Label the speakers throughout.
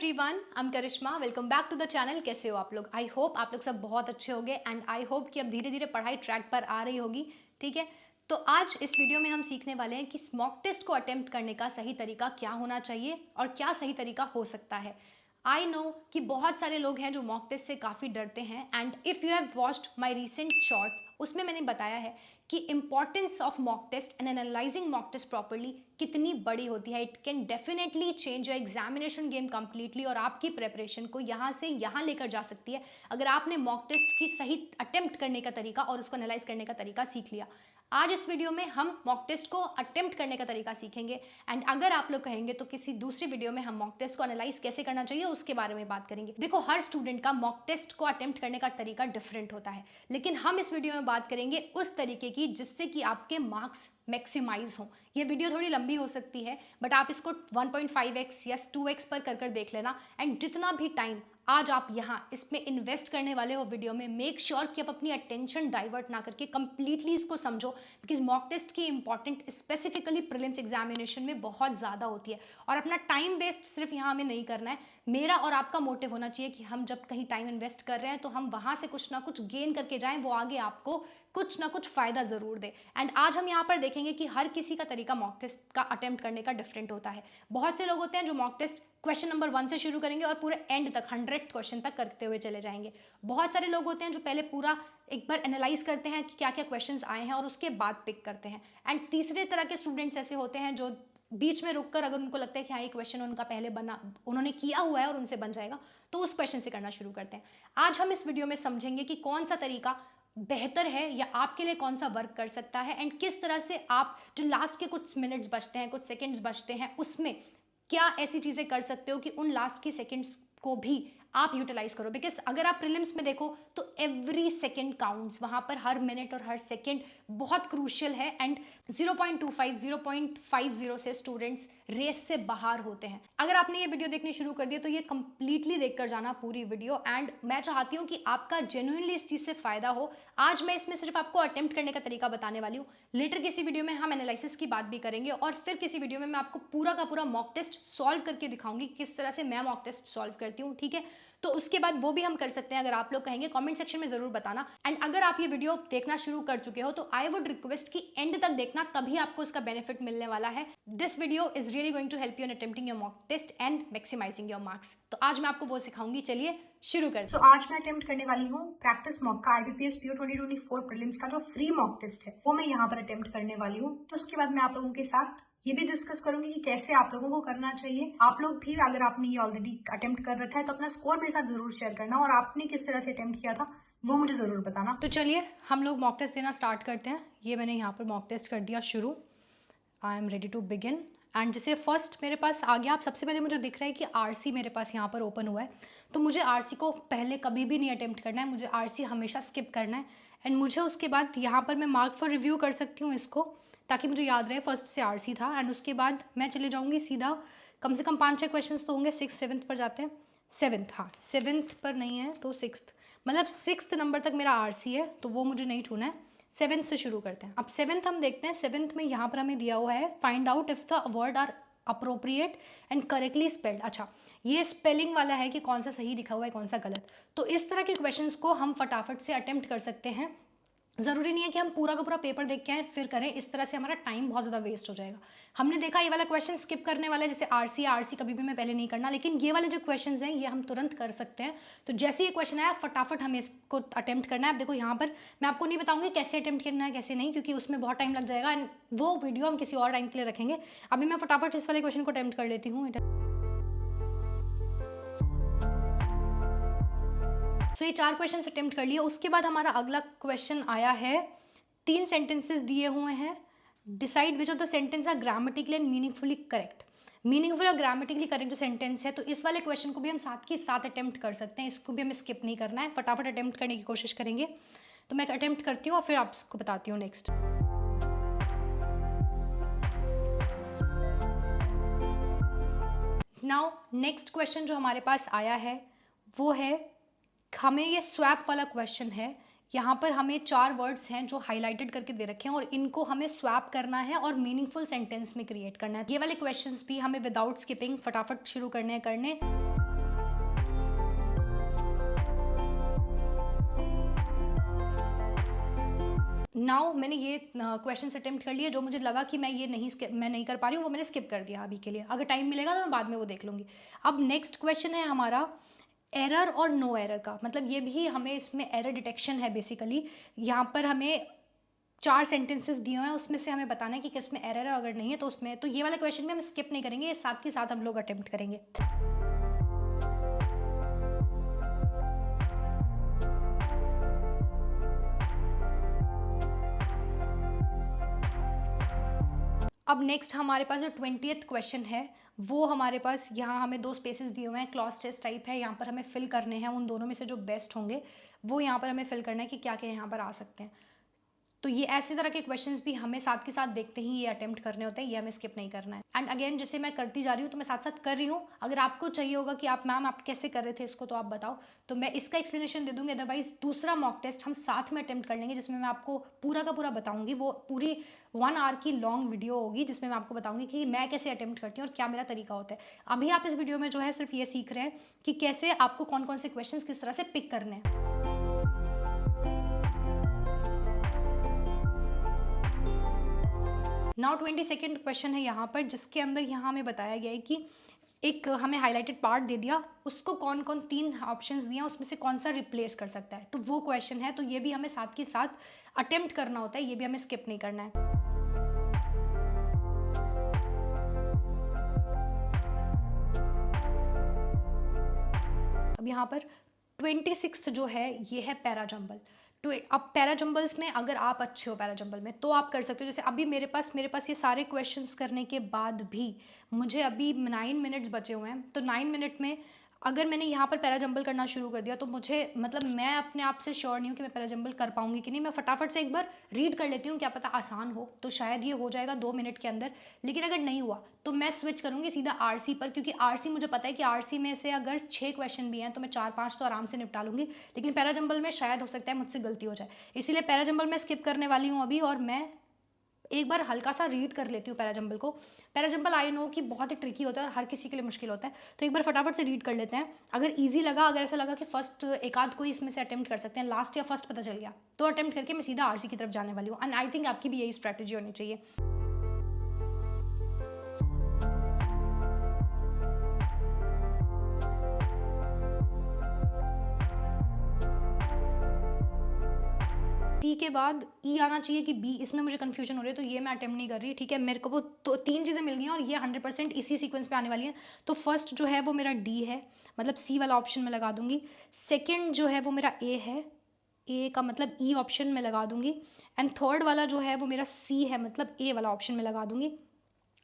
Speaker 1: Everyone, I am Karishma. Welcome back to the channel. कैसे हो आप लोग? आई होप आप लोग सब बहुत अच्छे होंगे एंड आई होप कि अब धीरे धीरे पढ़ाई ट्रैक पर आ रही होगी। ठीक है, तो आज इस वीडियो में हम सीखने वाले हैं कि मॉक टेस्ट को अटेम्प्ट करने का सही तरीका क्या होना चाहिए और क्या सही तरीका हो सकता है। आई नो कि बहुत सारे लोग हैं जो मॉक टेस्ट से काफ़ी डरते हैं and if you have watched my recent shorts, उसमें मैंने बताया है कि importance of mock test and analysing mock test properly कितनी बड़ी होती है। It can definitely change your examination game completely और आपकी प्रेपरेशन को यहाँ से यहाँ लेकर जा सकती है अगर आपने मॉक टेस्ट की सही अटेम्प्ट करने का तरीका और उसको एनालाइज करने का तरीका सीख लिया। आज इस वीडियो में हम मॉक टेस्ट को अटेम्प्ट करने का तरीका सीखेंगे एंड अगर आप लोग कहेंगे तो किसी दूसरी वीडियो में हम मॉक टेस्ट को एनालाइज कैसे करना चाहिए उसके बारे में बात करेंगे। देखो, हर स्टूडेंट का मॉक टेस्ट को अटेम्प्ट करने का तरीका डिफरेंट होता है, लेकिन हम इस वीडियो में बात करेंगे उस तरीके की जिससे कि आपके मार्क्स मैक्सिमाइज हो। ये वीडियो थोड़ी लंबी हो सकती है बट आप इसको 1.5x या 2x पर कर देख लेना एंड जितना भी टाइम आज आप यहाँ इसमें इन्वेस्ट करने वाले हो वीडियो में, मेक श्योर कि आप अपनी अटेंशन डाइवर्ट ना करके कंप्लीटली इसको समझो, बिकॉज मॉक टेस्ट की इंपॉर्टेंट स्पेसिफिकली प्रीलिम्स एग्जामिनेशन में बहुत ज़्यादा होती है और अपना टाइम वेस्ट सिर्फ यहाँ हमें नहीं करना है। मेरा और आपका मोटिव होना चाहिए कि हम जब कहीं टाइम इन्वेस्ट कर रहे हैं तो हम वहाँ से कुछ ना कुछ गेन करके जाएं, वो आगे आपको कुछ ना कुछ फायदा जरूर दे। एंड आज हम यहाँ पर देखेंगे कि हर किसी का तरीका मॉक टेस्ट का अटेम्प्ट करने का डिफरेंट होता है। बहुत से लोग होते हैं जो मॉक टेस्ट क्वेश्चन नंबर 1 से शुरू करेंगे और पूरे एंड तक 100 क्वेश्चन तक करते हुए चले जाएंगे। बहुत सारे लोग होते हैं जो पहले पूरा एक बार एनालाइज करते हैं कि क्या क्या क्वेश्चंस आए हैं और उसके बाद पिक करते हैं। एंड तीसरे तरह के स्टूडेंट्स ऐसे होते हैं जो बीच में रुककर अगर उनको लगता है कि हाँ ये क्वेश्चन उनका पहले बना उन्होंने किया हुआ है और उनसे बन जाएगा तो उस क्वेश्चन से करना शुरू करते हैं। आज हम इस वीडियो में समझेंगे कि कौन सा तरीका बेहतर है या आपके लिए कौन सा वर्क कर सकता है एंड किस तरह से आप जो लास्ट के कुछ मिनट्स बचते हैं, कुछ सेकंड्स बचते हैं, उसमें क्या ऐसी चीज़ें कर सकते हो कि उन लास्ट के सेकंड्स को भी आप यूटिलाइज करो। बिकॉज अगर आप प्रीलिम्स में देखो तो एवरी सेकेंड काउंट्स, वहां पर हर मिनट और हर सेकेंड बहुत क्रूशियल है एंड 0.25 0.50 से स्टूडेंट्स रेस से बाहर होते हैं। अगर आपने ये वीडियो देखनी शुरू कर दिया तो ये कंप्लीटली देखकर जाना पूरी वीडियो एंड मैं चाहती हूँ कि आपका जेन्युइनली इस चीज़ से फायदा हो। आज मैं इसमें सिर्फ आपको अटेम्प्ट करने का तरीका बताने वाली हूँ। लेटर किसी वीडियो में हम एनालिसिस की बात भी करेंगे और फिर किसी वीडियो में मैं आपको पूरा का पूरा मॉक टेस्ट सॉल्व करके दिखाऊंगी किस तरह से मैं मॉक टेस्ट सॉल्व करती हूँ। ठीक है, तो उसके बाद वो भी हम कर सकते हैं अगर आप लोग कहेंगे। कमेंट सेक्शन में जरूर बताना एंड अगर आप ये वीडियो देखना शुरू कर चुके हो तो आई वुड रिक्वेस्ट कि एंड तक देखना, तभी आपको इसका बेनिफिट मिलने वाला है। This video is really going to help you in attempting your mock test and maximising your marks. तो आज मैं आपको वो सिखाऊंगी, चलिए शुरू करते हैं।
Speaker 2: सो आज मैं अटेम्प्ट करने वाली हूँ प्रैक्टिस मॉक का IBPS PO 2024 प्रीलिम्स का जो फ्री मॉक टेस्ट है वो मैं यहाँ पर अटेम्प्ट करने वाली हूँ। तो उसके बाद मैं आप लोगों के साथ ये भी डिस्कस करूंगी कि कैसे आप लोगों को करना चाहिए। आप लोग भी अगर आपने ये ऑलरेडी अटेम्प्ट कर रखा है तो अपना स्कोर मेरे साथ जरूर शेयर करना और आपने किस तरह से अटेम्प्ट किया था वो मुझे जरूर बताना।
Speaker 1: तो चलिए हम लोग मॉक टेस्ट देना स्टार्ट करते हैं। ये मैंने यहाँ पर मॉक टेस्ट कर दिया शुरू। I am ready to begin and जैसे फर्स्ट मेरे पास आ गया, आप सबसे पहले मुझे दिख रहा है कि RC मेरे पास यहाँ पर ओपन हुआ है। तो मुझे RC को पहले कभी भी नहीं अटेम्प्ट करना है, मुझे RC हमेशा स्किप करना है एंड मुझे उसके बाद यहाँ पर मैं मार्क फॉर रिव्यू कर सकती हूँ इसको, ताकि मुझे याद रहे फर्स्ट से RC था एंड उसके बाद मैं चले जाऊँगी सीधा। कम से कम 5-6 क्वेश्चन तो होंगे। 6th 7th पर जाते हैं। 7th, हाँ 7th पर नहीं है तो 6th, मतलब 6th नंबर तक मेरा RC है तो वो मुझे नहीं छूना है। 7th से शुरू करते हैं। अब 7th हम देखते हैं। 7th में यहाँ पर हमें दिया हुआ है find out if the word are appropriate and correctly spelled. अच्छा, ये स्पेलिंग वाला है कि कौन सा सही लिखा हुआ है कौन सा गलत। तो इस तरह के क्वेश्चंस को हम फटाफट से अटेम्प्ट कर सकते हैं। ज़रूरी नहीं है कि हम पूरा का पूरा पेपर देख के आए फिर करें, इस तरह से हमारा टाइम बहुत ज़्यादा वेस्ट हो जाएगा। हमने देखा ये वाला क्वेश्चन स्किप करने वाला है, जैसे RC कभी भी मैं पहले नहीं करना, लेकिन ये वाले जो क्वेश्चंस हैं ये हम तुरंत कर सकते हैं। तो जैसे ये क्वेश्चन आया फटाफट हमें इसको अटेम्प्ट करना है। अब देखो यहाँ पर मैं आपको नहीं बताऊंगी कैसे अटेम्प्ट करना है कैसे नहीं, क्योंकि उसमें बहुत टाइम लग जाएगा एंड वो वीडियो हम किसी और टाइम के लिए रखेंगे। अभी मैं फटाफट इस वाले क्वेश्चन को अटेम्प्ट कर लेती हूँ। सो ये 4 क्वेश्चन अटेम्प्ट कर लिए। उसके बाद हमारा अगला क्वेश्चन आया है, 3 सेंटेंसेस दिए हुए हैं। Decide which of the sentence are grammatically and meaningfully correct. Meaningful और ग्रामेटिकली करेक्ट जो सेंटेंस है, तो इस वाले क्वेश्चन को भी हम साथ के साथ अटेम्प्ट कर सकते हैं। इसको भी हमें स्किप नहीं करना है, फटाफट अटेम्प्ट करने की कोशिश करेंगे। तो मैं अटेम्प्ट करती हूँ और फिर आपको बताती हूँ नेक्स्ट। नाउ नेक्स्ट क्वेश्चन जो हमारे पास आया है वो है, हमें ये स्वैप वाला क्वेश्चन है। यहाँ पर हमें 4 वर्ड्स हैं जो हाईलाइटेड करके दे रखे हैं और इनको हमें स्वैप करना है और मीनिंगफुल सेंटेंस में क्रिएट करना है। ये वाले क्वेश्चंस भी हमें विदाउट स्किपिंग फटाफट शुरू करने। नाउ मैंने ये क्वेश्चन अटेम्प्ट कर लिए, जो मुझे लगा कि मैं नहीं कर पा रही हूँ वो मैंने स्किप कर दिया अभी के लिए। अगर टाइम मिलेगा तो मैं बाद में वो देख लूँगी। अब नेक्स्ट क्वेश्चन है हमारा एरर और नो एरर का, मतलब ये भी हमें इसमें एरर डिटेक्शन है बेसिकली। यहाँ पर हमें 4 सेंटेंसेस दिए हुए हैं, उसमें से हमें बताना है कि किसमें एरर है, अगर नहीं है तो उसमें, तो ये वाला क्वेश्चन भी हम स्किप नहीं करेंगे, ये साथ के साथ हम लोग अटेम्प्ट करेंगे। अब नेक्स्ट हमारे पास जो 20th क्वेश्चन है वो हमारे पास, यहाँ हमें 2 स्पेसेस दिए हुए हैं, क्लॉज टेस्ट टाइप है, यहाँ पर हमें फिल करने हैं उन दोनों में से जो बेस्ट होंगे वो यहाँ पर हमें फिल करना है कि क्या क्या यहाँ पर आ सकते हैं। तो ये ऐसे तरह के क्वेश्चंस भी हमें साथ के साथ देखते ही ये अटेम्प्ट करने होते हैं, ये हमें स्किप नहीं करना है। एंड अगेन जैसे मैं करती जा रही हूँ तो मैं साथ साथ कर रही हूँ। अगर आपको चाहिए होगा कि आप कैसे कर रहे थे इसको, तो आप बताओ, तो मैं इसका एक्सप्लेनेशन दे दूँगी। अदरवाइज दूसरा मॉक टेस्ट हम साथ में अटेम्प्ट कर लेंगे, जिसमें मैं आपको पूरा का पूरा बताऊँगी। वो पूरी 1 आवर की लॉन्ग वीडियो होगी जिसमें मैं आपको बताऊँगी कि मैं कैसे अटेम्प्ट करती हूँ और क्या मेरा तरीका होता है। अभी आप इस वीडियो में जो है सिर्फ ये सीख रहे हैं कि कैसे आपको कौन कौन से क्वेश्चन किस तरह से पिक करने हैं। नाउ 22nd क्वेश्चन है यहाँ पर, जिसके अंदर यहाँ हमें बताया गया है कि एक हमें हाईलाइटेड पार्ट दे दिया, उसको कौन कौन 3 ऑप्शंस दिया, उसमें से कौन सा रिप्लेस कर सकता है, तो वो क्वेश्चन है। तो ये भी हमें साथ के साथ अटेम्प्ट करना होता है, ये भी हमें स्किप नहीं करना है। अब यहाँ पर 26th जो है ये है पैराजंबल। अब पैराजंबल्स में अगर आप अच्छे हो पैराजंबल में तो आप कर सकते हो। जैसे अभी मेरे पास ये सारे क्वेश्चंस करने के बाद भी मुझे अभी 9 मिनट्स बचे हुए हैं, तो 9 मिनट में अगर मैंने यहाँ पर पैराजंबल करना शुरू कर दिया तो मुझे, मतलब मैं अपने आप से श्योर नहीं हूँ कि मैं पैराजंबल कर पाऊंगी कि नहीं। मैं फटाफट से एक बार रीड कर लेती हूँ, क्या पता आसान हो, तो शायद ये हो जाएगा 2 मिनट के अंदर। लेकिन अगर नहीं हुआ तो मैं स्विच करूँगी सीधा आरसी पर, क्योंकि आरसी मुझे पता है कि आरसी में से अगर 6 क्वेश्चन भी हैं तो मैं 4-5 तो आराम से निपटा लूँगी। लेकिन पैराजंबल में शायद हो सकता है मुझसे गलती हो जाए, इसीलिए पैराजंबल मैं स्किप करने वाली हूँ अभी, और मैं एक बार हल्का सा रीड कर लेती हूँ पैराजंबल को। पैराजंबल आई नो कि बहुत ही ट्रिकी होता है और हर किसी के लिए मुश्किल होता है, तो एक बार फटाफट से रीड कर लेते हैं। अगर इजी लगा, अगर ऐसा लगा कि फर्स्ट एक आध कोई इसमें से अटेम्प्ट कर सकते हैं, लास्ट या फर्स्ट पता चल गया, तो अटेम्प्ट करके मैं सीधा आरसी की तरफ जाने वाली हूँ। एंड आई थिंक आपकी भी यही स्ट्रैटेजी होनी चाहिए। टी के बाद ई आना चाहिए कि बी, इसमें मुझे कंफ्यूजन हो रही है, तो ये मैं अटेम्प्ट नहीं कर रही। ठीक है, मेरे को वो तो 3 चीज़ें मिल गई हैं और ये 100% इसी सीक्वेंस पे आने वाली हैं। तो फर्स्ट जो है वो मेरा डी है, मतलब सी वाला ऑप्शन में लगा दूंगी। सेकंड जो है वो मेरा ए है, ए का मतलब ई ऑप्शन में लगा दूंगी। एंड थर्ड वाला जो है वो मेरा सी है, मतलब ए वाला ऑप्शन में लगा दूंगी।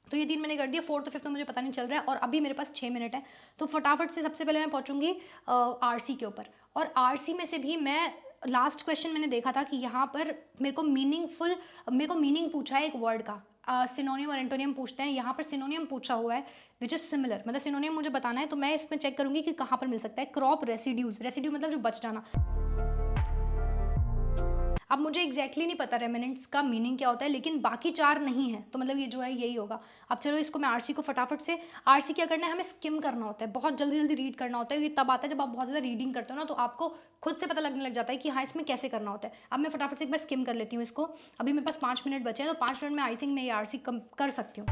Speaker 1: तो ये 3 मैंने कर दिया। 4th और 5th मुझे पता नहीं चल रहा है, और अभी मेरे पास 6 मिनट है, तो फटाफट से सबसे पहले मैं पहुंचूंगी आरसी के ऊपर। और आरसी में से भी मैं, लास्ट क्वेश्चन मैंने देखा था कि यहाँ पर मेरे को मीनिंग पूछा है एक वर्ड का। सिनोनियम और एंटोनियम पूछते हैं, यहाँ पर सिनोनियम पूछा हुआ है विच इज़ सिमिलर, मतलब सिनोनियम मुझे बताना है। तो मैं इसमें चेक करूँगी कि कहाँ पर मिल सकता है। क्रॉप रेसिड्यूज, रेसिड्यू मतलब जो बच जाना। अब मुझे एग्जैक्टली नहीं पता रेमिनेंट्स का मीनिंग क्या होता है, लेकिन बाकी 4 नहीं है, तो मतलब ये जो है यही होगा। अब चलो इसको मैं आरसी को फटाफट से, आरसी क्या करना है, हमें स्किम करना होता है, बहुत जल्दी जल्दी रीड करना होता है। ये तब आता है जब आप बहुत ज़्यादा रीडिंग करते हो ना, तो आपको खुद से पता लगने लग जाता है कि हाँ इसमें कैसे करना होता है। अब मैं फटाफट से एक बार स्किम कर लेती हूँ इसको। अभी मेरे पास 5 मिनट बचे हैं, तो 5 मिनट में आई थिंक मैं ये आरसी कर सकती हूँ।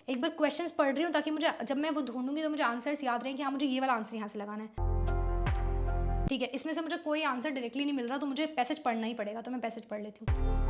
Speaker 1: एक बार क्वेश्चंस पढ़ रही हूँ ताकि मुझे, जब मैं वो ढूंढूंगी तो मुझे आंसर्स याद रहे कि हाँ मुझे ये वाला आंसर यहाँ से लगाना है। ठीक है, इसमें से मुझे कोई आंसर डायरेक्टली नहीं मिल रहा, तो मुझे पैसेज पढ़ना ही पड़ेगा, तो मैं पैसेज पढ़ लेती हूँ।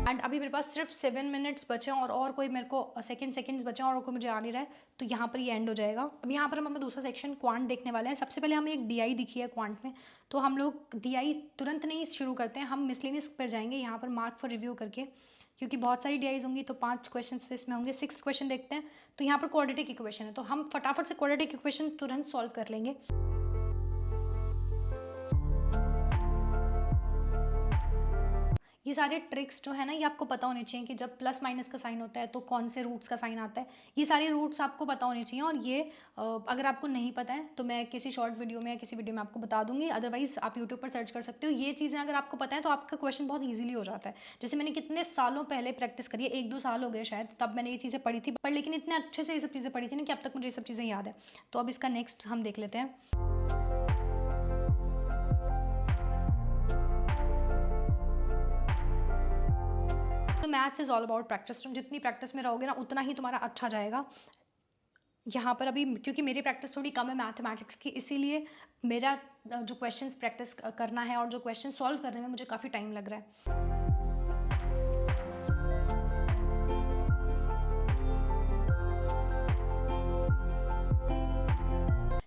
Speaker 1: एंड अभी मेरे पास सिर्फ 7 मिनट्स बचे हैं, और कोई मेरे को सेकंड्स बचे हैं, और कोई मुझे आ नहीं रहा है, तो यहाँ पर ये एंड हो जाएगा। अब यहाँ पर हम अपना दूसरा सेक्शन क्वांट देखने वाले हैं। सबसे पहले हमें एक डीआई दिखी है क्वांट में, तो हम लोग डीआई तुरंत नहीं शुरू करते हैं, हम मिसलेनियस पर जाएंगे यहाँ पर मार्क फॉर रिव्यू करके, क्योंकि बहुत सारी डीआईज होंगी, तो 5 क्वेश्चन इसमें होंगे। 6th क्वेश्चन देखते हैं, तो यहाँ पर क्वाड्रेटिक इक्वेशन है, तो हम फटाफट से क्वाड्रेटिक इक्वेशन तुरंत सॉल्व कर लेंगे। ये सारे ट्रिक्स जो है ना ये आपको पता होने चाहिए कि जब प्लस माइनस का साइन होता है तो कौन से रूट्स का साइन आता है, ये सारे रूट्स आपको पता होने चाहिए। और ये अगर आपको नहीं पता है तो मैं किसी शॉर्ट वीडियो में या किसी वीडियो में आपको बता दूंगी, अदरवाइज आप यूट्यूब पर सर्च कर सकते हो। ये चीज़ें अगर आपको पता है तो आपका क्वेश्चन बहुत ईजिली हो जाता है। जैसे मैंने कितने सालों पहले प्रैक्टिस करी है, 1-2 साल हो गए शायद, तब मैंने ये चीज़ें पढ़ी थी, पर लेकिन इतने अच्छे से ये सब चीज़ें पढ़ी थी ना कि अब तक मुझे ये सब चीज़ें याद है। तो अब इसका नेक्स्ट हम देख लेते हैं। तो maths is all about practice. तुम जितनी प्रैक्टिस में रहोगे ना उतना ही तुम्हारा अच्छा जाएगा। यहाँ पर अभी क्योंकि मेरी प्रैक्टिस थोड़ी कम है मैथमेटिक्स की, इसीलिए मेरा जो क्वेश्चंस प्रैक्टिस करना है और जो क्वेश्चन सॉल्व करने में मुझे काफ़ी टाइम लग रहा है।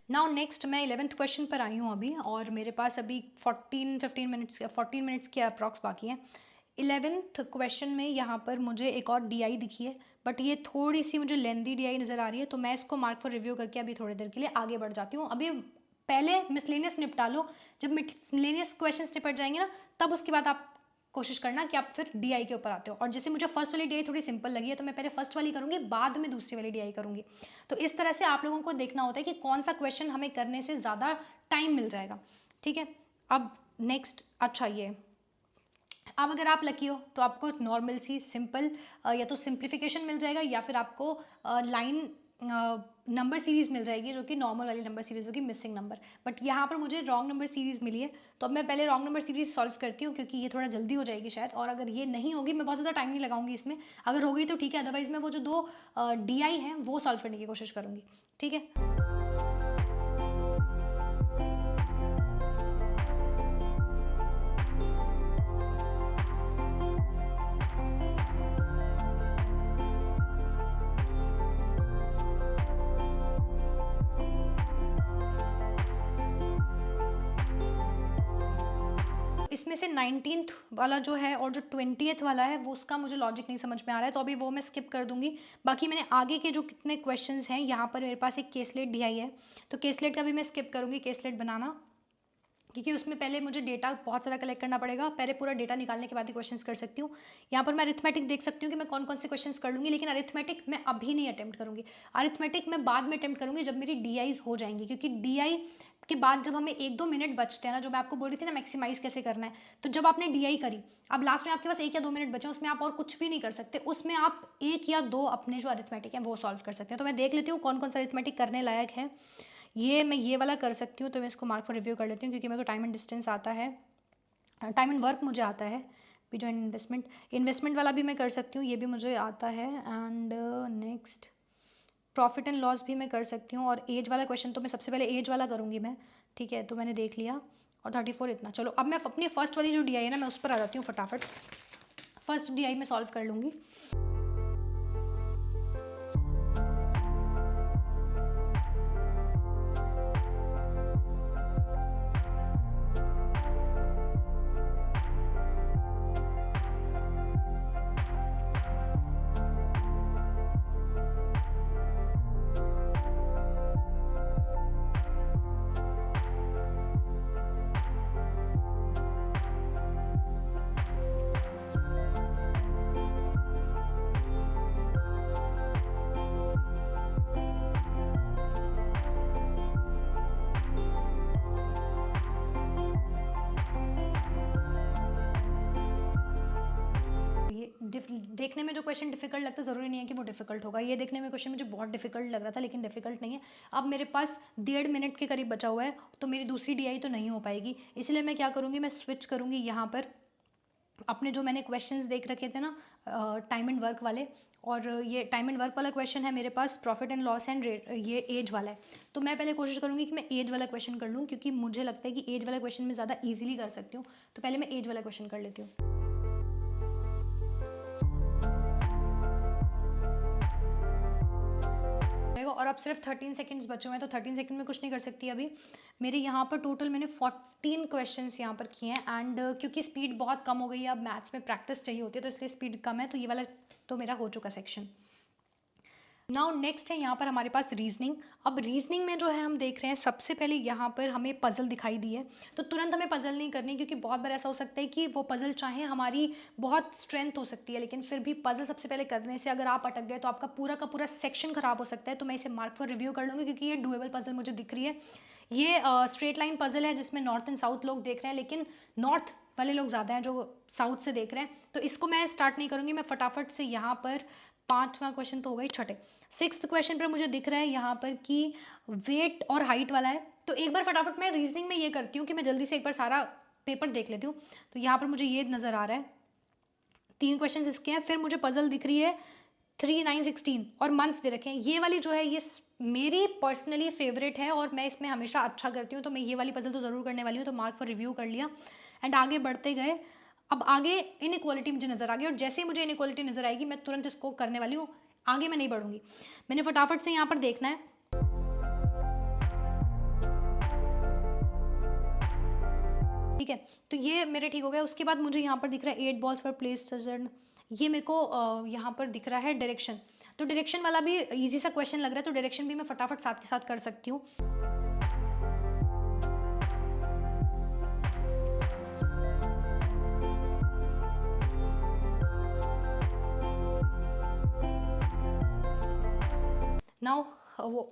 Speaker 1: नाउ नेक्स्ट मैं 11th क्वेश्चन पर आई हूँ अभी, और मेरे पास अभी 14 मिनट्स के अप्रॉक्स बाकी हैं। 11th क्वेश्चन में यहाँ पर मुझे एक और DI दिखी है, बट ये थोड़ी सी मुझे लेंदी DI नज़र आ रही है, तो मैं इसको मार्क फॉर रिव्यू करके अभी थोड़ी देर के लिए आगे बढ़ जाती हूँ। अभी पहले मिसलेनियस निपटा लो, जब मिसलेनियस क्वेश्चंस निपट जाएंगे ना तब उसके बाद आप कोशिश करना कि आप फिर DI के ऊपर आते हो। और जैसे मुझे फर्स्ट वाली DI थोड़ी सिंपल लगी है तो मैं पहले फर्स्ट वाली करूँगी, बाद में दूसरी वाली DI करूँगी। तो इस तरह से आप लोगों को देखना होता है कि कौन सा क्वेश्चन हमें करने से ज़्यादा टाइम मिल जाएगा, ठीक है। अब नेक्स्ट, अच्छा ये अब अगर आप लकी हो तो आपको नॉर्मल सी सिंपल या तो सिंप्लीफिकेशन मिल जाएगा या फिर आपको लाइन नंबर सीरीज़ मिल जाएगी, जो कि नॉर्मल वाली नंबर सीरीज़ होगी, मिसिंग नंबर। बट यहाँ पर मुझे रॉन्ग नंबर सीरीज़ मिली है, तो अब मैं पहले रॉन्ग नंबर सीरीज़ सॉल्व करती हूँ क्योंकि ये थोड़ा जल्दी हो जाएगी शायद। और अगर ये नहीं होगी, मैं बहुत ज़्यादा टाइम नहीं लगाऊंगी इसमें, अगर हो गई तो ठीक है, अदरवाइज़ मैं वो जो 2 DI हैं वो सॉल्व करने की कोशिश करूँगी, ठीक है। इसमें से 19th वाला जो है और जो 20th वाला है वो उसका मुझे लॉजिक नहीं समझ में आ रहा है, तो अभी वो मैं स्किप कर दूंगी। बाकी मैंने आगे के जो कितने क्वेश्चंस हैं, यहाँ पर मेरे पास एक केसलेट DI है, तो केसलेट का भी मैं स्किप करूँगी, केसलेट बनाना, क्योंकि उसमें पहले मुझे डेटा बहुत सारा कलेक्ट करना पड़ेगा, पहले पूरा डेटा निकालने के बाद ही क्वेश्चंस कर सकती हूँ। यहाँ पर मैं अरिथमेटिक देख सकती हूँ कि मैं कौन कौन से क्वेश्चंस कर लूँगी, लेकिन अरिथमेटिक मैं अभी नहीं अटेम्प्ट करूँगी। अरिथमेटिक मैं बाद में अटेम्प्ट करूँगी जब मेरी DIs हो जाएंगी, क्योंकि DI के बाद जब हमें 1-2 मिनट बचते हैं ना, जो मैं आपको बोल रही थी ना मैक्सिमाइज कैसे करना है, तो जब आपने DI करी, अब लास्ट में आपके पास 1 या 2 मिनट बचे, उसमें आप और कुछ भी नहीं कर सकते, उसमें आप 1 या 2 अपने जो अरिथमेटिक हैं वो सॉल्व कर सकते हैं। तो मैं देख लेती हूँ कौन कौन सा अरिथमेटिक करने लायक है। ये मैं ये वाला कर सकती हूँ, तो मैं इसको मार्क फॉर रिव्यू कर लेती हूँ क्योंकि मेरे को टाइम एंड डिस्टेंस आता है, टाइम एंड वर्क मुझे आता है भी, जो इन्वेस्टमेंट वाला भी मैं कर सकती हूँ, ये भी मुझे आता है। And next profit and loss भी मैं कर सकती हूँ, और एज वाला क्वेश्चन तो मैं सबसे पहले एज वाला करूँगी मैं, ठीक है। तो मैंने देख लिया, और 34 इतना। चलो अब मैं अपनी फर्स्ट वाली जो DI है ना मैं उस पर आ जाती हूँ फटाफट। फर्स्ट DI मैं सॉल्व कर लूँगी। देखने में जो क्वेश्चन डिफिकल्ट लगता है ज़रूरी नहीं है कि वो डिफिकल्ट होगा। ये देखने में क्वेश्चन मुझे बहुत डिफिकल्ट लग रहा था, लेकिन डिफिकल्ट नहीं है। अब मेरे पास 1.5 मिनट के करीब बचा हुआ है, तो मेरी दूसरी DI तो नहीं हो पाएगी, इसलिए मैं क्या करूँगी, मैं स्विच करूँगी यहाँ पर अपने जो मैंने क्वेश्चंस देख रखे थे ना टाइम एंड वर्क वाले, और ये टाइम एंड वर्क वाला क्वेश्चन है मेरे पास, profit and loss and rate, ये एज वाला है। तो मैं पहले कोशिश करूँगी कि मैं एज वाला क्वेश्चन कर लूँ, क्योंकि मुझे लगता है कि एज वाला क्वेश्चन मैं ज़्यादा ईजिली कर सकती हूँ। तो पहले मैं एज वाला क्वेश्चन कर लेती हूँ। और अब सिर्फ 13 सेकंड्स बचे हुए हैं, तो 13 सेकंड में कुछ नहीं कर सकती अभी। मेरे यहाँ पर टोटल मैंने 14 क्वेश्चंस यहाँ पर किए हैं, एंड क्योंकि स्पीड बहुत कम हो गई है, अब मैथ्स में प्रैक्टिस चाहिए होती है, तो इसलिए स्पीड कम है, तो ये वाला तो मेरा हो चुका सेक्शन। नाउ नेक्स्ट है यहाँ पर हमारे पास रीजनिंग। अब रीजनिंग में जो है हम देख रहे हैं सबसे पहले यहाँ पर हमें पजल दिखाई दी है, तो तुरंत हमें पजल नहीं करनी, क्योंकि बहुत बार ऐसा हो सकता है कि वो पजल चाहे हमारी बहुत स्ट्रेंथ हो सकती है, लेकिन फिर भी पजल सबसे पहले करने से अगर आप अटक गए तो आपका पूरा का पूरा सेक्शन खराब हो सकता है। तो मैं इसे मार्क फॉर रिव्यू कर लूँगी, क्योंकि ये डुएबल पजल मुझे दिख रही है। ये स्ट्रेट लाइन पजल है जिसमें नॉर्थ एंड साउथ लोग देख रहे हैं, लेकिन नॉर्थ वाले लोग ज़्यादा हैं जो साउथ से देख रहे हैं, तो इसको मैं स्टार्ट नहीं करूँगी। मैं फटाफट से यहाँ पर 5वां क्वेश्चन तो हो गई, छठे 6th क्वेश्चन पर मुझे दिख रहा है यहाँ पर कि वेट और हाइट वाला है। तो एक बार फटाफट मैं रीजनिंग में ये करती हूँ कि मैं जल्दी से एक बार सारा पेपर देख लेती हूँ। तो यहाँ पर मुझे ये नज़र आ रहा है, 3 क्वेश्चन इसके हैं। फिर मुझे पजल दिख रही है 3, 9, 16 और मंथ्स दे रखे हैं। ये वाली जो है ये मेरी पर्सनली फेवरेट है और मैं इसमें हमेशा अच्छा करती हूँ, तो मैं ये वाली पजल तो ज़रूर करने वाली हूँ। तो मार्क फॉर रिव्यू कर लिया एंड आगे बढ़ते गए। अब आगे इनइक्वालिटी मुझे नज़र आ गई और जैसे ही मुझे इनइक्वालिटी नज़र आएगी मैं तुरंत इसको करने वाली हूँ, आगे मैं नहीं बढ़ूंगी। मैंने फटाफट से यहाँ पर देखना है। ठीक है, तो ये मेरे ठीक हो गया। उसके बाद मुझे यहाँ पर दिख रहा है 8 balls for placed, ये मेरे को यहाँ पर दिख रहा है डायरेक्शन। तो डायरेक्शन वाला भी इजी सा क्वेश्चन लग रहा है, तो डायरेक्शन भी मैं फटाफट साथ के साथ कर सकती हूँ। Now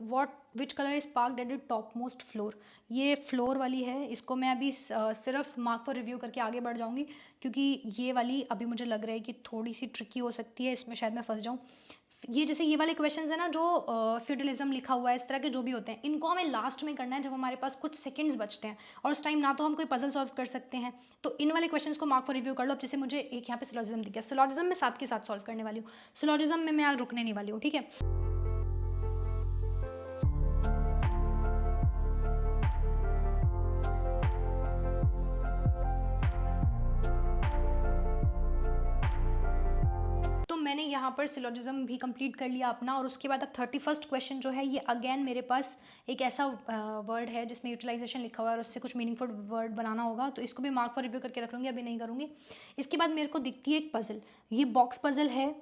Speaker 1: what which colour is parked at the top most floor, ये फ्लोर वाली है। इसको मैं अभी सिर्फ मार्क फॉर रिव्यू करके आगे बढ़ जाऊंगी, क्योंकि ये वाली अभी मुझे लग रहा है कि थोड़ी सी ट्रिकी हो सकती है, इसमें शायद मैं फंस जाऊँ। ये जैसे ये वाले क्वेश्चंस है ना जो फ्यूडलिज्म लिखा हुआ है, इस तरह के जो भी होते हैं, इनको हमें लास्ट में करना है जब हमारे पास कुछ सेकंड्स बचते हैं और उस टाइम ना तो हम कोई पजल सॉल्व कर सकते हैं। तो इन वाले क्वेश्चंस को मार्क फॉर रिव्यू कर लो। अब जैसे मुझे एक यहाँ पे सिलोजिज्म दिख गया, सिलोजिज्म में साथ के साथ सॉल्व करने वाली हूँ, सिलोजिज्म में मैं रुकने नहीं वाली हूँ। ठीक है, तो मैंने यहाँ पर सिलोजिज्म भी कंप्लीट कर लिया अपना। और उसके बाद अब 31st क्वेश्चन जो है ये अगेन मेरे पास एक ऐसा वर्ड है जिसमें यूटिलाइजेशन लिखा हुआ है और उससे कुछ मीनिंगफुल वर्ड बनाना होगा, तो इसको भी मार्क फॉर रिव्यू करके रख लूँगी, अभी नहीं करूँगी। इसके बाद मेरे को दिखती है एक पजल, ये बॉक्स पजल है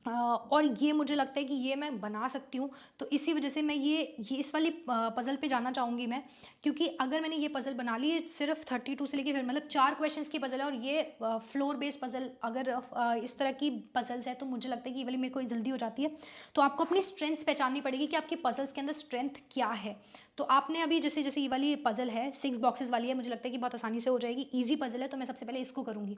Speaker 1: और ये मुझे लगता है कि ये मैं बना सकती हूँ, तो इसी वजह से मैं ये इस वाली पज़ल पे जाना चाहूँगी मैं, क्योंकि अगर मैंने ये पज़ल बना ली सिर्फ 32 से लेके फिर मतलब 4 क्वेश्चंस की पज़ल है और ये फ्लोर बेस्ड पज़ल अगर इस तरह की पज़ल्स है तो मुझे लगता है कि ये वाली मेरे को जल्दी हो जाती है। तो आपको अपनी स्ट्रेंथ्स पहचाननी पड़ेगी कि आपकी पज़ल्स के अंदर स्ट्रेंथ क्या है। तो आपने अभी जैसे जैसे ये वाली पज़ल है 6 बॉक्सेस वाली है, मुझे लगता है कि बहुत आसानी से हो जाएगी, ईजी पज़ल है, तो मैं सबसे पहले इसको करूँगी।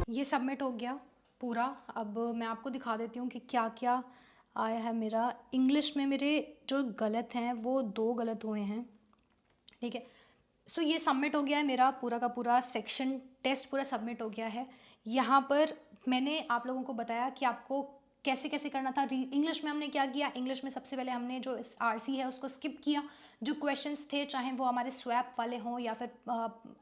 Speaker 1: ये सबमिट हो गया पूरा। अब मैं आपको दिखा देती हूँ कि क्या क्या आया है मेरा। इंग्लिश में मेरे जो गलत हैं वो 2 गलत हुए हैं। ठीक है, सो ये सबमिट हो गया है मेरा पूरा का पूरा सेक्शन, टेस्ट पूरा सबमिट हो गया है। यहाँ पर मैंने आप लोगों को बताया कि आपको कैसे कैसे करना था। इंग्लिश में हमने क्या किया, इंग्लिश में सबसे पहले हमने जो आरसी है उसको स्किप किया। जो क्वेश्चंस थे चाहे वो हमारे स्वैप वाले हों या फिर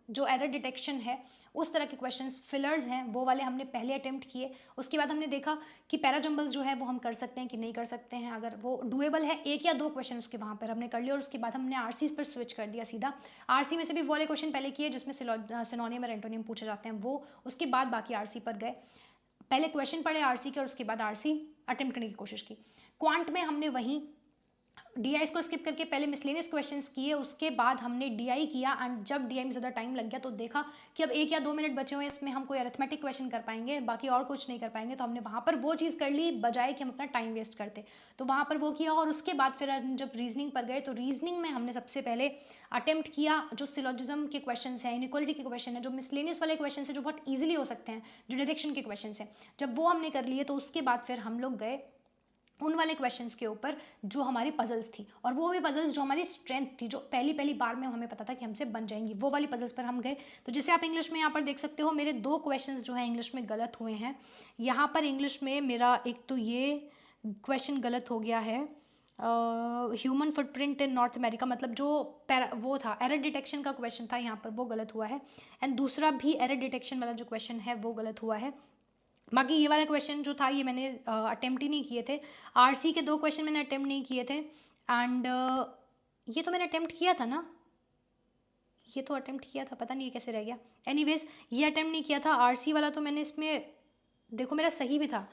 Speaker 1: जो एरर डिटेक्शन है उस तरह के क्वेश्चंस, फिलर्स हैं वो वाले हमने पहले अटेम्प्ट किए। उसके बाद हमने देखा कि पैराजम्बल जो है वो हम कर सकते हैं कि नहीं कर सकते हैं, अगर वो डुएबल है 1 या 2 क्वेश्चन उसके वहाँ पर हमने कर लिया। और उसके बाद हमने आरसीज पर स्विच कर दिया सीधा। आरसी में से भी वो वाले क्वेश्चन पहले किए जिसमें सिनोनियम और एंटोनियम पूछे जाते हैं वो, उसके बाद बाकी आरसी पर गए। पहले क्वेश्चन पढ़े आरसी के और उसके बाद आरसी अटेम्प्ट करने की कोशिश की। क्वांट में हमने वहीं डीआईस को स्किप करके पहले मिसलेनियस क्वेश्चंस किए, उसके बाद हमने डीआई किया एंड जब डीआई में ज़्यादा टाइम लग गया तो देखा कि अब 1 या 2 मिनट बचे हुए हैं, इसमें हम कोई अरिथमेटिक क्वेश्चन कर पाएंगे, बाकी और कुछ नहीं कर पाएंगे, तो हमने वहाँ पर वो चीज़ कर ली बजाय कि हम अपना टाइम वेस्ट करते। तो वहाँ पर वो किया और उसके बाद फिर हम जब रीजनिंग पर गए तो रीजनिंग में हमने सबसे पहले अटेम्प्ट किया जो सिलोजिज्म के क्वेश्चन हैं, इनइक्वालिटी के क्वेश्चन है, जो मिसलेनियस वाले क्वेश्चन है जो बहुत ईजिली हो सकते हैं, जो डायरेक्शन के क्वेश्चन है, जब वो हमने कर लिए तो उसके बाद फिर हम लोग गए उन वाले क्वेश्चंस के ऊपर जो हमारी पजल्स थी, और वो भी पजल्स जो हमारी स्ट्रेंथ थी, जो पहली पहली बार में हमें पता था कि हमसे बन जाएंगी, वो वाली पजल्स पर हम गए। तो जैसे आप इंग्लिश में यहाँ पर देख सकते हो मेरे 2 क्वेश्चंस जो हैं इंग्लिश में गलत हुए हैं। यहाँ पर इंग्लिश में मेरा एक तो ये क्वेश्चन गलत हो गया है, ह्यूमन फुटप्रिंट इन नॉर्थ अमेरिका, मतलब जो वो था एरर डिटेक्शन का क्वेश्चन था, यहाँ पर वो गलत हुआ है। एंड दूसरा भी एरर डिटेक्शन वाला जो क्वेश्चन है वो गलत हुआ है। बाकी ये वाला क्वेश्चन जो था ये मैंने अटेम्प्ट ही नहीं किए थे। आरसी के 2 क्वेश्चन मैंने अटेम्प्ट नहीं किए थे एंड ये तो मैंने अटेम्प्ट किया था ना, ये तो अटेम्प्ट किया था, पता नहीं ये कैसे रह गया। एनीवेज ये अटेम्प्ट नहीं किया था, आरसी वाला तो मैंने इसमें देखो मेरा सही भी था,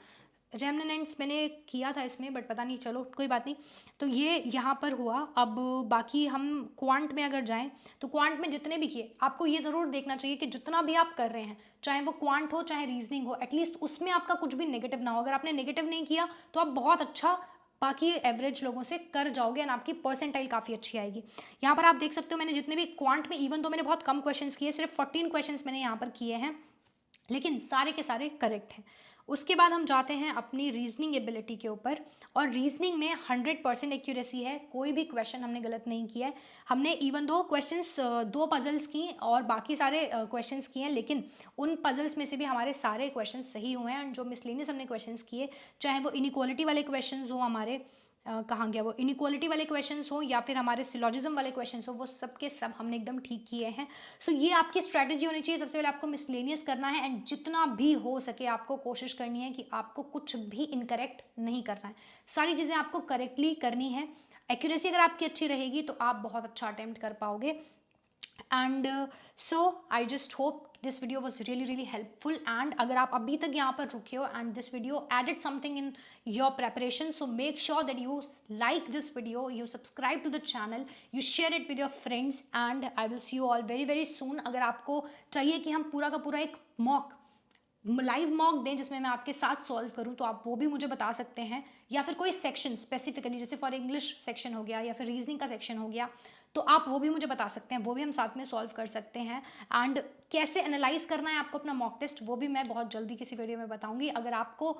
Speaker 1: रेमनेंट्स मैंने किया था इसमें, बट पता नहीं, चलो कोई बात नहीं। तो ये यहाँ पर हुआ। अब बाकी हम क्वांट में अगर जाएं तो क्वांट में जितने भी किए आपको ये ज़रूर देखना चाहिए कि जितना भी आप कर रहे हैं, चाहे वो क्वांट हो चाहे रीजनिंग हो, एटलीस्ट उसमें आपका कुछ भी नेगेटिव ना हो। अगर आपने नेगेटिव नहीं किया तो आप बहुत अच्छा बाकी एवरेज लोगों से कर जाओगे एंड आपकी परसेंटाइल काफ़ी अच्छी आएगी। यहाँ पर आप देख सकते हो मैंने जितने भी क्वांट में, इवन तो मैंने बहुत कम क्वेश्चंस किए, सिर्फ 14 क्वेश्चंस मैंने यहाँ पर किए हैं, लेकिन सारे के सारे करेक्ट हैं। उसके बाद हम जाते हैं अपनी रीजनिंग एबिलिटी के ऊपर, और रीजनिंग में 100% एक्यूरेसी है, कोई भी क्वेश्चन हमने गलत नहीं किया है। हमने इवन 2 क्वेश्चंस 2 पजल्स की और बाकी सारे क्वेश्चंस किए हैं, लेकिन उन पजल्स में से भी हमारे सारे क्वेश्चंस सही हुए हैं। एंड जो मिसलेनियस हमने क्वेश्चंस किए, चाहे वो इनइक्वालिटी वाले क्वेश्चंस हो हमारे, कहाँ गया वो, इनइक्वालिटी वाले क्वेश्चंस हो या फिर हमारे सिलोजिज्म वाले क्वेश्चंस हो, वो सब के सब हमने एकदम ठीक किए हैं। सो ये आपकी स्ट्रैटेजी होनी चाहिए। सबसे पहले आपको मिसलेनियस करना है एंड जितना भी हो सके आपको कोशिश करनी है कि आपको कुछ भी इनकरेक्ट नहीं करना है, सारी चीज़ें आपको करेक्टली करनी है। एक्यूरेसी अगर आपकी अच्छी रहेगी तो आप बहुत अच्छा अटेम्प्ट कर पाओगे। And so I just hope this video was really helpful, and अगर आप अभी तक यहाँ पर रुके हो and this video added something in your preparation, so make sure that you like this video, you subscribe to the channel, you share it with your friends, and I will see you all very soon। अगर आपको चाहिए कि हम पूरा का पूरा एक live mock दें जिसमें मैं आपके साथ सॉल्व करूं, तो आप वो भी मुझे बता सकते हैं, या फिर कोई सेक्शन स्पेसिफिकली जैसे फॉर इंग्लिश सेक्शन हो गया या फिर रीजनिंग का सेक्शन हो गया, तो आप वो भी मुझे बता सकते हैं, वो भी हम साथ में सॉल्व कर सकते हैं। एंड कैसे एनालाइज करना है आपको अपना मॉक टेस्ट, वो भी मैं बहुत जल्दी किसी वीडियो में बताऊंगी। अगर आपको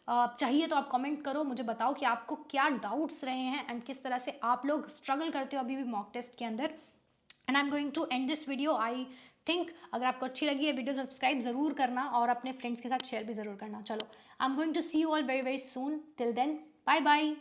Speaker 1: चाहिए तो आप कमेंट करो, मुझे बताओ कि आपको क्या डाउट्स रहे हैं एंड किस तरह से आप लोग स्ट्रगल करते हो अभी भी मॉक टेस्ट के अंदर। And I am going to end this video. I think अगर आपको अच्छी लगी है वीडियो, सब्सक्राइब ज़रूर करना और अपने फ्रेंड्स के साथ शेयर भी ज़रूर करना। चलो, I am going to see you all very soon. Till then, bye bye.